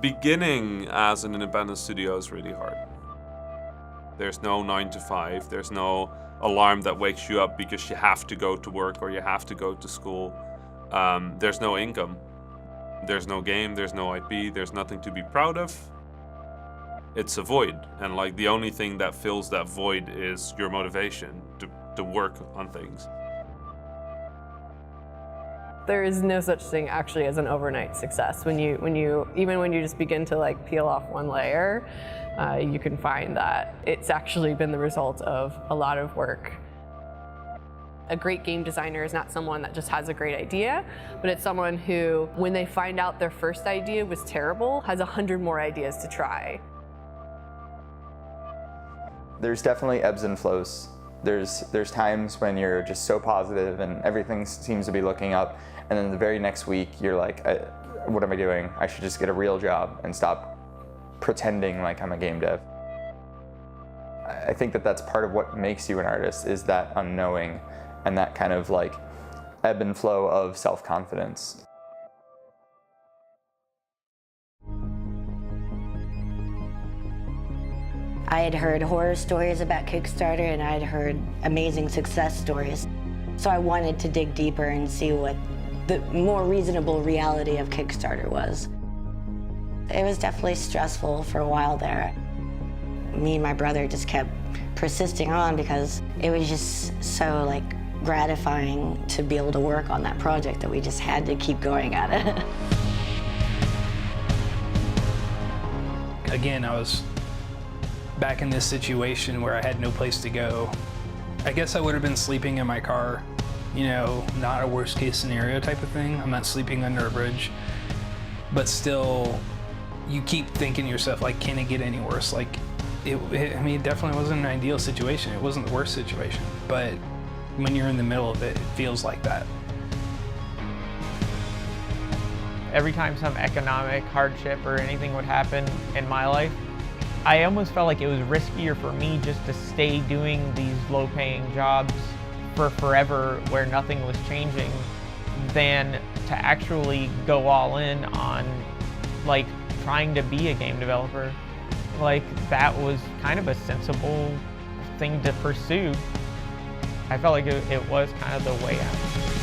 Beginning as an independent studio is really hard. There's no 9 to 5. There's no alarm that wakes you up because you have to go to work or you have to go to school. There's no income. There's no game. There's no IP. There's nothing to be proud of. It's a void. And like the only thing that fills that void is your motivation to work on things. There is no such thing actually as an overnight success. Even when you just begin to like peel off one layer, you can find that it's actually been the result of a lot of work. A great game designer is not someone that just has a great idea, but it's someone who, when they find out their first idea was terrible, has 100 more ideas to try. There's definitely ebbs and flows. There's times when you're just so positive and everything seems to be looking up, and then the very next week you're like, what am I doing? I should just get a real job and stop pretending like I'm a game dev. I think that that's part of what makes you an artist, is that unknowing and that kind of like ebb and flow of self-confidence. I had heard horror stories about Kickstarter and I had heard amazing success stories. So I wanted to dig deeper and see what the more reasonable reality of Kickstarter was. It was definitely stressful for a while there. Me and my brother just kept persisting on because it was just so like gratifying to be able to work on that project that we just had to keep going at it. Again, I was back in this situation where I had no place to go. I guess I would have been sleeping in my car, you know, not a worst case scenario type of thing. I'm not sleeping under a bridge, but still you keep thinking to yourself, like, can it get any worse? Like, I mean, it definitely wasn't an ideal situation. It wasn't the worst situation, but when you're in the middle of it, it feels like that. Every time some economic hardship or anything would happen in my life, I almost felt like it was riskier for me just to stay doing these low-paying jobs for forever where nothing was changing than to actually go all in on like trying to be a game developer. Like that was kind of a sensible thing to pursue. I felt like it was kind of the way out.